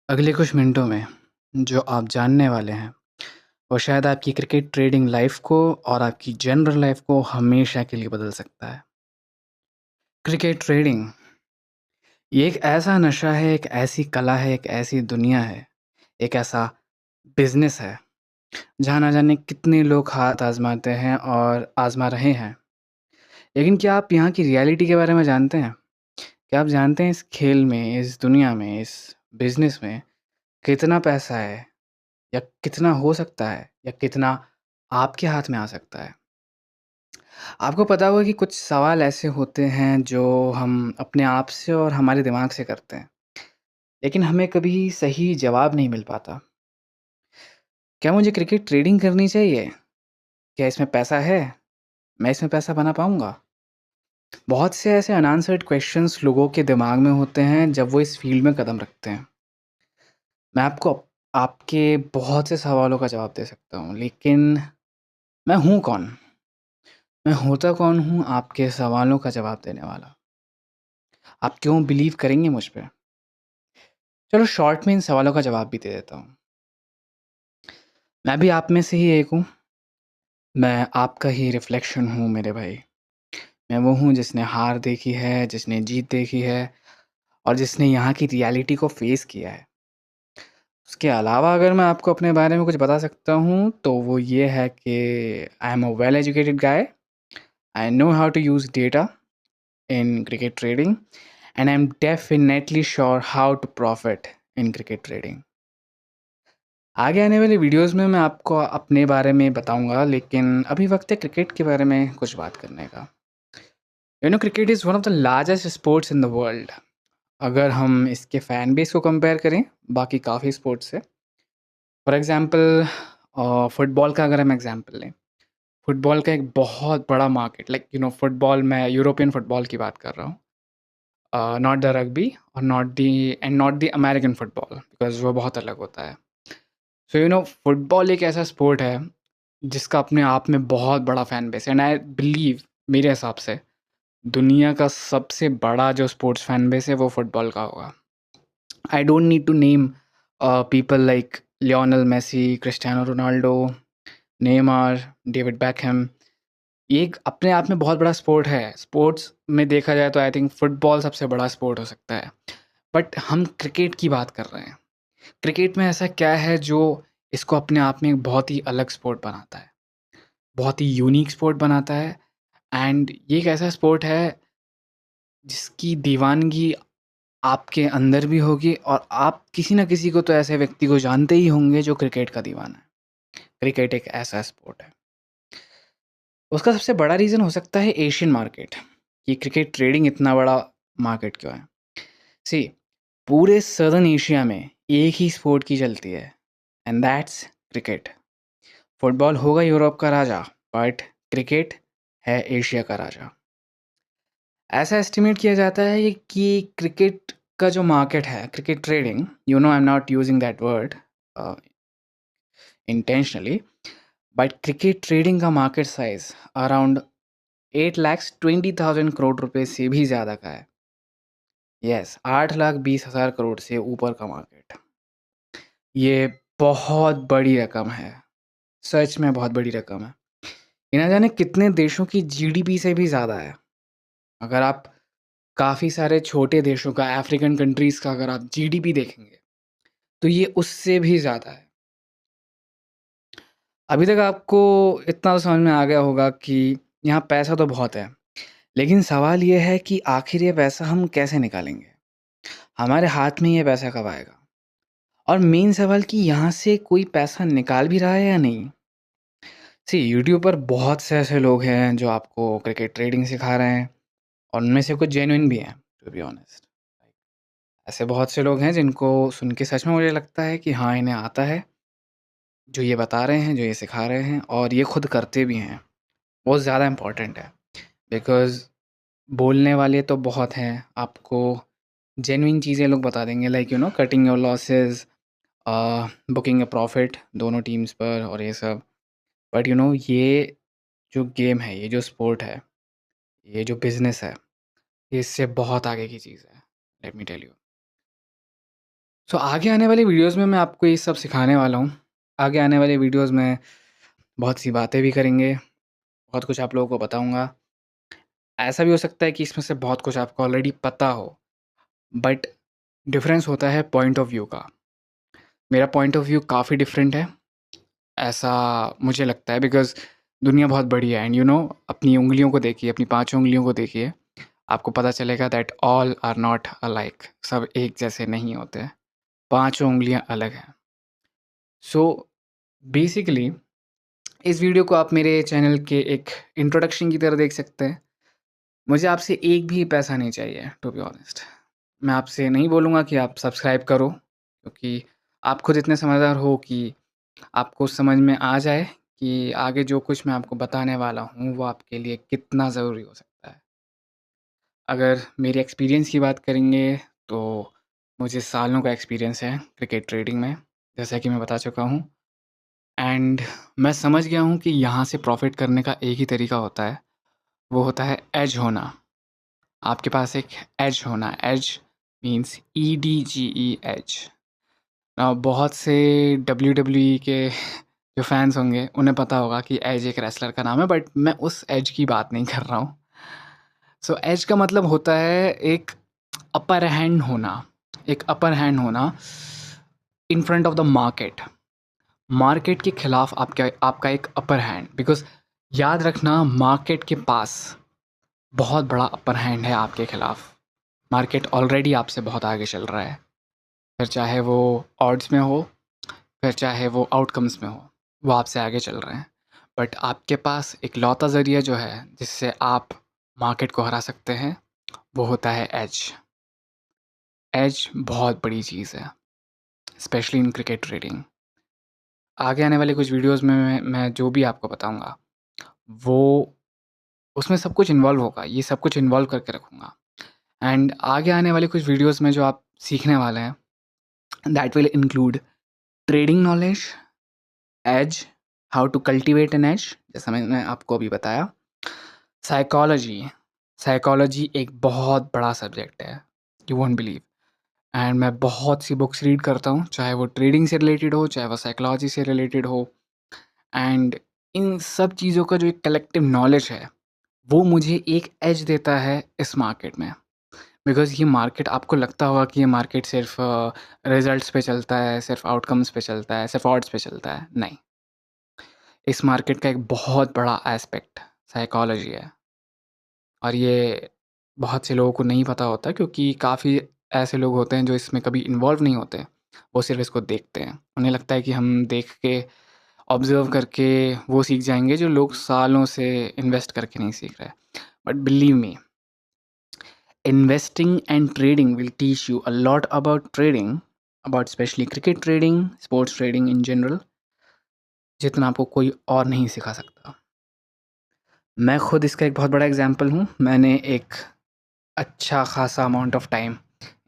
अगले कुछ मिनटों में जो आप जानने वाले हैं, वो शायद आपकी क्रिकेट ट्रेडिंग लाइफ़ को और आपकी जनरल लाइफ़ को हमेशा के लिए बदल सकता है। क्रिकेट ट्रेडिंग ये एक ऐसा नशा है, एक ऐसी कला है, एक ऐसी दुनिया है, एक ऐसा बिज़नेस है, जहाँ ना जाने कितने लोग हाथ आज़माते हैं और आज़मा रहे हैं। लेकिन क्या आप यहाँ की रियलिटी के बारे में जानते हैं? क्या आप जानते हैं इस खेल में, इस दुनिया में, इस बिज़नेस में कितना पैसा है? या कितना हो सकता है या कितना आपके हाथ में आ सकता है। आपको पता होगा कि कुछ सवाल ऐसे होते हैं जो हम अपने आप से और हमारे दिमाग से करते हैं, लेकिन हमें कभी सही जवाब नहीं मिल पाता। क्या मुझे क्रिकेट ट्रेडिंग करनी चाहिए? क्या इसमें पैसा है? मैं इसमें पैसा बना पाऊँगा? बहुत से ऐसे अनआंसर्ड क्वेश्चंस लोगों के दिमाग में होते हैं जब वो इस फील्ड में कदम रखते हैं। मैं आपको आपके बहुत से सवालों का जवाब दे सकता हूँ, लेकिन मैं हूँ कौन? मैं होता कौन हूँ आपके सवालों का जवाब देने वाला? आप क्यों बिलीव करेंगे मुझ पे? चलो शॉर्ट में इन सवालों का जवाब भी दे देता हूँ। मैं भी आप में से ही एक हूँ। मैं आपका ही रिफ्लेक्शन हूँ मेरे भाई। मैं वो हूँ जिसने हार देखी है, जिसने जीत देखी है और जिसने यहाँ की रियलिटी को फेस किया है। उसके अलावा अगर मैं आपको अपने बारे में कुछ बता सकता हूँ, तो वो ये है कि I am a well educated guy. I know how to use data in cricket trading and I am definitely sure how to profit in cricket trading. आगे आने वाली वीडियोस में मैं आपको अपने बारे में बताऊंगा, लेकिन अभी वक्त है क्रिकेट के बारे में कुछ बात करने का। Cricket is one of the largest sports in the world. अगर हम इसके फ़ैन बेस को कंपेयर करें बाकी काफ़ी स्पोर्ट्स से, फॉर एग्जांपल फुटबॉल का अगर हम एग्जांपल लें, फुटबॉल का एक बहुत बड़ा मार्केट, लाइक फुटबॉल, मैं यूरोपियन फुटबॉल की बात कर रहा हूँ, नॉट द रग्बी और not the American football, because वो बहुत अलग होता है। सो फुटबॉल एक ऐसा स्पोर्ट है जिसका अपने आप में बहुत बड़ा फ़ैन बेस है, एंड आई बिलीव, मेरे हिसाब से दुनिया का सबसे बड़ा जो स्पोर्ट्स फ़ैन बेस है वो फुटबॉल का होगा। I don't need to name people like Lionel Messi, Cristiano Ronaldo, Neymar, David Beckham. ये एक अपने आप में बहुत बड़ा स्पोर्ट है। स्पोर्ट्स में देखा जाए तो आई थिंक फुटबॉल सबसे बड़ा स्पोर्ट हो सकता है। बट हम क्रिकेट की बात कर रहे हैं। क्रिकेट में ऐसा क्या है जो इसको अपने आप में एक बहुत ही अलग स्पोर्ट बनाता है, बहुत ही यूनिक स्पोर्ट बनाता है? एंड ये एक ऐसा स्पोर्ट है जिसकी दीवानगी आपके अंदर भी होगी, और आप किसी न किसी को तो ऐसे व्यक्ति को जानते ही होंगे जो क्रिकेट का दीवाना है। क्रिकेट एक ऐसा स्पोर्ट है। उसका सबसे बड़ा रीज़न हो सकता है एशियन मार्केट, कि क्रिकेट ट्रेडिंग इतना बड़ा मार्केट क्यों है। सी, पूरे सदर्न एशिया में एक ही स्पोर्ट की चलती है, एंड दैट्स क्रिकेट। फुटबॉल होगा यूरोप का राजा, बट क्रिकेट है एशिया का राजा। ऐसा एस्टिमेट किया जाता है कि क्रिकेट का जो मार्केट है, cricket trading, I am not using that word intentionally, but cricket trading का मार्केट साइज अराउंड 8,20,000 करोड़ रुपए से भी ज़्यादा का है। यस, 8,20,000 करोड़ से ऊपर का मार्केट। ये बहुत बड़ी रकम है, सच में बहुत बड़ी रकम है। ये ना जाने कितने देशों की जीडीपी से भी ज़्यादा है। अगर आप काफ़ी सारे छोटे देशों का, अफ्रीकन कंट्रीज़ का अगर आप जीडीपी देखेंगे, तो ये उससे भी ज़्यादा है। अभी तक आपको इतना तो समझ में आ गया होगा कि यहाँ पैसा तो बहुत है, लेकिन सवाल ये है कि आखिर ये पैसा हम कैसे निकालेंगे? हमारे हाथ में ये पैसा कब आएगा? और मेन सवाल कि यहाँ से कोई पैसा निकाल भी रहा है या नहीं? सी, यूट्यूब पर बहुत से ऐसे लोग हैं जो आपको क्रिकेट ट्रेडिंग सिखा रहे हैं, और उनमें से कुछ जेन्युइन भी हैं, टू बी ऑनेस्ट। ऐसे बहुत से लोग हैं जिनको सुन के सच में मुझे लगता है कि हाँ, इन्हें आता है, जो ये बता रहे हैं, जो ये सिखा रहे हैं, और ये खुद करते भी हैं। बहुत ज़्यादा इम्पोर्टेंट है, बिकॉज़ बोलने वाले तो बहुत हैं, आपको जेन्युइन चीज़ें लोग बता देंगे, like cutting your losses, booking a profit दोनों टीम्स पर और ये सब। बट ये जो गेम है, ये जो स्पोर्ट है, ये जो बिज़नेस है, ये इससे बहुत आगे की चीज़ है, लेट मी टेल यू। सो आगे आने वाली वीडियोज़ में मैं आपको ये सब सिखाने वाला हूँ। आगे आने वाली वीडियोज़ में बहुत सी बातें भी करेंगे, बहुत कुछ आप लोगों को बताऊँगा। ऐसा भी हो सकता है कि इसमें से बहुत कुछ आपको ऑलरेडी पता हो, बट डिफ़रेंस होता है पॉइंट ऑफ व्यू का। मेरा पॉइंट ऑफ व्यू काफ़ी डिफरेंट है, ऐसा मुझे लगता है, बिकॉज़ दुनिया बहुत बड़ी है एंड अपनी उँगलियों को देखिए, अपनी 5 उँगलियों को देखिए, आपको पता चलेगा that all are not alike, सब एक जैसे नहीं होते, पाँचों उँगलियाँ अलग हैं। सो बेसिकली इस वीडियो को आप मेरे चैनल के एक इंट्रोडक्शन की तरह देख सकते हैं। मुझे आपसे एक भी पैसा नहीं चाहिए, टू बी ऑनेस्ट। मैं आपसे नहीं बोलूँगा कि आप सब्सक्राइब करो, क्योंकि आप खुद इतने समझदार हो कि आपको समझ में आ जाए कि आगे जो कुछ मैं आपको बताने वाला हूँ, वो आपके लिए कितना ज़रूरी हो सकता है। अगर मेरे एक्सपीरियंस की बात करेंगे, तो मुझे सालों का एक्सपीरियंस है क्रिकेट ट्रेडिंग में, जैसा कि मैं बता चुका हूँ। एंड मैं समझ गया हूँ कि यहाँ से प्रॉफ़िट करने का एक ही तरीका होता है, वो होता है एज होना। आपके पास एक एज होना, एज मीन्स EDGE एज। बहुत से WWE के जो फैंस होंगे उन्हें पता होगा कि एज एक रेसलर का नाम है, बट मैं उस एज की बात नहीं कर रहा हूँ। सो एज का मतलब होता है एक अपर हैंड होना, एक अपर हैंड होना in front of the market. Market के खिलाफ आपका एक अपर हैंड, बिकॉज याद रखना, मार्केट के पास बहुत बड़ा अपर हैंड है आपके खिलाफ। मार्केट ऑलरेडी आपसे बहुत आगे चल रहा है, फिर चाहे वो ऑड्स में हो, फिर चाहे वो आउटकम्स में हो, वो आपसे आगे चल रहे हैं। बट आपके पास एक लौता ज़रिया जो है जिससे आप मार्केट को हरा सकते हैं, वो होता है एज। एज बहुत बड़ी चीज़ है, स्पेशली इन क्रिकेट ट्रेडिंग। आगे आने वाले कुछ वीडियोस में मैं जो भी आपको बताऊंगा, वो उसमें सब कुछ इन्वॉल्व होगा, ये सब कुछ इन्वॉल्व करके रखूँगा। एंड आगे आने वाले कुछ वीडियोस में जो आप सीखने वाले हैं, that will include trading knowledge, edge, how to cultivate an edge, जैसा मैंने आपको अभी बताया। साइकोलॉजी, साइकोलॉजी एक बहुत बड़ा सब्जेक्ट है, यू वोंट बिलीव। एंड मैं बहुत सी बुक्स रीड करता हूँ, चाहे वो ट्रेडिंग से रिलेटेड हो, चाहे वो साइकोलॉजी से रिलेटेड हो। एंड इन सब चीज़ों का जो एक कलेक्टिव नॉलेज है, वो मुझे एक एज देता है इस मार्केट में। बिकॉज़ ये मार्केट, आपको लगता होगा कि ये मार्केट सिर्फ़ रिज़ल्ट्स पे चलता है, सिर्फ़ आउटकम्स पे चलता है, सिर्फ़ ऑड्स पे चलता है, नहीं। इस मार्केट का एक बहुत बड़ा एस्पेक्ट साइकोलॉजी है, और ये बहुत से लोगों को नहीं पता होता, क्योंकि काफ़ी ऐसे लोग होते हैं जो इसमें कभी इन्वॉल्व नहीं होते। वो सिर्फ़ इसको देखते हैं। उन्हें लगता है कि हम देख के, ऑब्ज़र्व करके वो सीख जाएँगे, जो लोग सालों से इन्वेस्ट करके नहीं सीख रहे। But believe me, investing and trading will teach you a lot about trading, about especially cricket trading, sports trading in general, जितना आपको कोई और नहीं सिखा सकता। मैं खुद इसका एक बहुत बड़ा एग्जांपल हूँ। मैंने एक अच्छा खासा अमाउंट ऑफ टाइम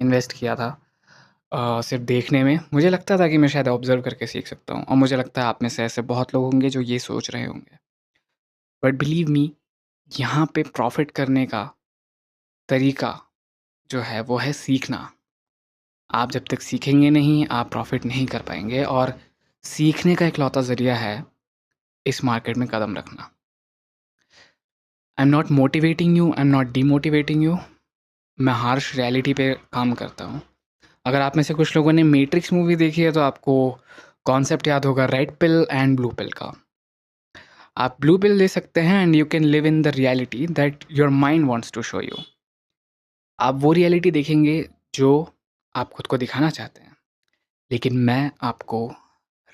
इन्वेस्ट किया था सिर्फ देखने में। मुझे लगता था कि मैं शायद ऑब्जर्व करके सीख सकता हूँ, और मुझे लगता है आप में से ऐसे बहुत लोग होंगे जो ये सोच रहे होंगे। बट बिलीव मी, यहाँ पे प्रॉफिट करने का तरीका जो है वो है सीखना। आप जब तक सीखेंगे नहीं, आप प्रॉफ़िट नहीं कर पाएँगे, और सीखने का इकलौता ज़रिया है इस मार्केट में कदम रखना। I am not motivating you, I am not demotivating you. मैं हार्श रियलिटी पे काम करता हूँ। अगर आप में से कुछ लोगों ने मैट्रिक्स मूवी देखी है, तो आपको कॉन्सेप्ट याद होगा red pill and blue pill का। आप ब्लू पिल ले सकते हैं and you can live in the reality that your mind wants to show you. आप वो रियलिटी देखेंगे जो आप खुद को दिखाना चाहते हैं। लेकिन मैं आपको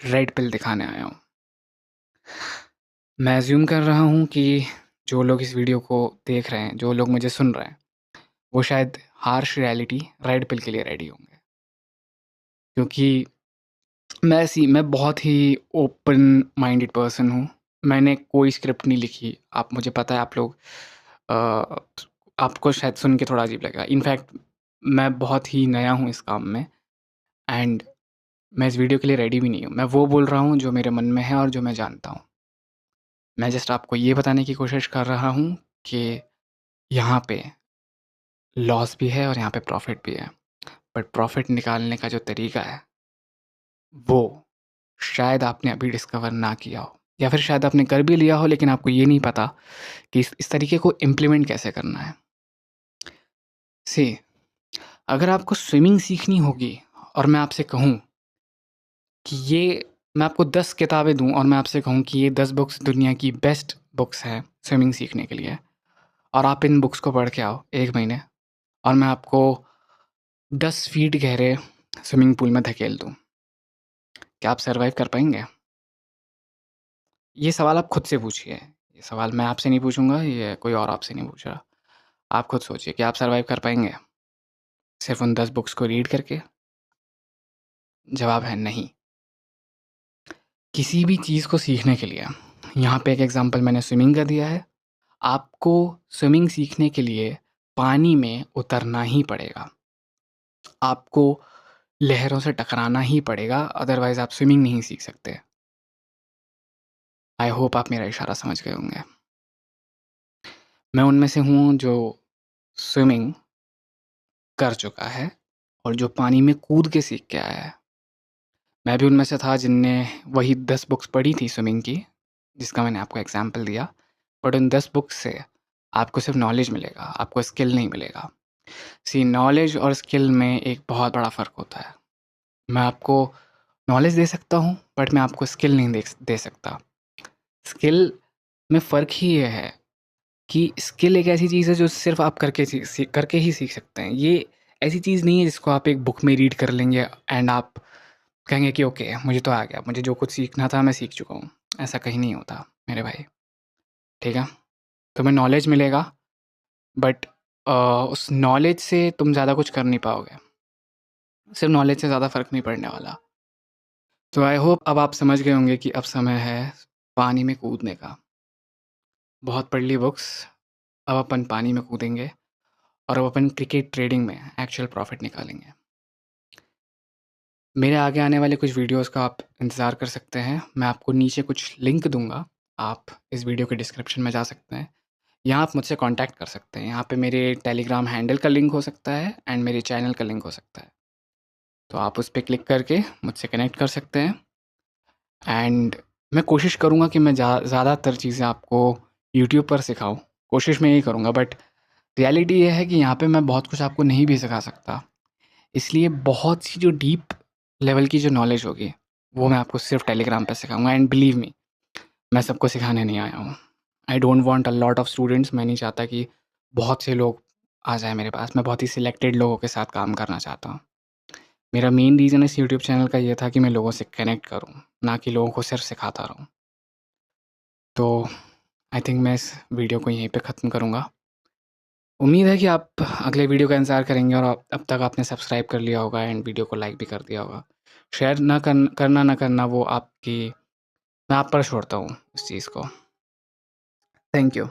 रेड पिल दिखाने आया हूँ। मैं अज़्यूम कर रहा हूँ कि जो लोग इस वीडियो को देख रहे हैं, जो लोग मुझे सुन रहे हैं, वो शायद हार्श रियलिटी रेड पिल के लिए रेडी होंगे। क्योंकि मैं बहुत ही ओपन माइंडेड पर्सन हूँ। मैंने कोई स्क्रिप्ट नहीं लिखी। आप, मुझे पता है आप लोग अ, आपको शायद सुन के थोड़ा अजीब लगेगा। इनफैक्ट मैं बहुत ही नया हूँ इस काम में, एंड मैं इस वीडियो के लिए रेडी भी नहीं हूँ। मैं वो बोल रहा हूँ जो मेरे मन में है और जो मैं जानता हूँ। मैं जस्ट आपको ये बताने की कोशिश कर रहा हूँ कि यहाँ पे लॉस भी है और यहाँ पे प्रॉफ़िट भी है। बट प्रॉफ़िट निकालने का जो तरीका है, वो शायद आपने अभी डिस्कवर ना किया हो, या फिर शायद आपने कर भी लिया हो लेकिन आपको ये नहीं पता कि इस तरीके को इम्प्लीमेंट कैसे करना है। सी, अगर आपको स्विमिंग सीखनी होगी और मैं आपसे कहूँ कि ये मैं आपको 10 किताबें दूँ और मैं आपसे कहूँ कि ये 10 बुक्स दुनिया की बेस्ट बुक्स हैं स्विमिंग सीखने के लिए, और आप इन बुक्स को पढ़ के आओ 1 महीने, और मैं आपको 10 फीट गहरे स्विमिंग पूल में धकेल दूँ, क्या आप सर्वाइव कर पाएँगे? ये सवाल आप खुद से पूछिए। ये सवाल मैं आपसे नहीं पूछूँगा, ये कोई और आपसे नहीं पूछ रहा। आप खुद सोचिए कि आप सर्वाइव कर पाएँगे सिर्फ़ उन 10 बुक्स को रीड करके? जवाब है नहीं। किसी भी चीज़ को सीखने के लिए, यहाँ पे एक एग्ज़ाम्पल मैंने स्विमिंग का दिया है, आपको स्विमिंग सीखने के लिए पानी में उतरना ही पड़ेगा। आपको लहरों से टकराना ही पड़ेगा, अदरवाइज़ आप स्विमिंग नहीं सीख सकते। आई होप आप मेरा इशारा समझ गए होंगे। मैं उनमें से हूँ जो स्विमिंग कर चुका है और जो पानी में कूद के सीख के आया है। मैं भी उनमें से था जिनने वही 10 बुक्स पढ़ी थी स्विमिंग की, जिसका मैंने आपको एग्ज़ाम्पल दिया। बट उन 10 बुक्स से आपको सिर्फ़ नॉलेज मिलेगा, आपको स्किल नहीं मिलेगा। सी, नॉलेज और स्किल में एक बहुत बड़ा फ़र्क होता है। मैं आपको नॉलेज दे सकता हूँ, बट मैं आपको स्किल नहीं दे सकता। स्किल में फ़र्क ही ये है कि स्किल एक ऐसी चीज़ है जो सिर्फ़ आप करके ही सीख सकते हैं। ये ऐसी चीज़ नहीं है जिसको आप एक बुक में रीड कर लेंगे एंड आप कहेंगे कि ओके, मुझे तो आ गया, मुझे जो कुछ सीखना था मैं सीख चुका हूँ। ऐसा कहीं नहीं होता मेरे भाई, ठीक है? तुम्हें नॉलेज मिलेगा, बट उस नॉलेज से तुम ज़्यादा कुछ कर नहीं पाओगे। सिर्फ़ नॉलेज से ज़्यादा फ़र्क नहीं पड़ने वाला। तो आई होप अब आप समझ गए होंगे कि अब समय है पानी में कूदने का। बहुत पढ़ ली बुक्स, अब अपन पानी में कूदेंगे और अब अपन क्रिकेट ट्रेडिंग में एक्चुअल प्रॉफ़िट निकालेंगे। मेरे आगे आने वाले कुछ वीडियोज़ का आप इंतज़ार कर सकते हैं। मैं आपको नीचे कुछ लिंक दूँगा, आप इस वीडियो के डिस्क्रिप्शन में जा सकते हैं। यहाँ आप मुझसे कॉन्टैक्ट कर सकते हैं। यहाँ पे मेरे टेलीग्राम हैंडल का लिंक हो सकता है एंड मेरे चैनल का लिंक हो सकता है। तो आप उस पे क्लिक करके मुझसे कनेक्ट कर सकते हैं एंड मैं कोशिश करूँगा कि मैं ज़्यादातर चीज़ें आपको यूट्यूब पर सिखाऊँ। कोशिश मैं यही करूँगा, बट रियलिटी ये है कि यहाँ पे मैं बहुत कुछ आपको नहीं भी सिखा सकता। इसलिए बहुत सी जो डीप लेवल की जो नॉलेज होगी, वो मैं आपको सिर्फ़ टेलीग्राम पे सिखाऊँगा एंड बिलीव मी, मैं सबको सिखाने नहीं आया हूँ। I don't want a lot of students. मैं नहीं चाहता कि बहुत से लोग आ जाएँ मेरे पास। मैं बहुत ही सिलेक्टेड लोगों के साथ काम करना चाहता हूँ। मेरा मेन रीज़न इस यूट्यूब चैनल का ये था कि मैं लोगों से कनेक्ट करूँ, ना कि लोगों को सिर्फ़ सिखाता रहूँ। तो आई थिंक मैं इस वीडियो को यहीं पे ख़त्म करूँगा। उम्मीद है कि आप अगले वीडियो का इंतज़ार करेंगे और अब तक आपने सब्सक्राइब कर लिया होगा एंड वीडियो को लाइक भी कर दिया होगा। शेयर करना ना करना वो आपकी, मैं आप पर छोड़ता हूँ इस चीज़ को। Thank you.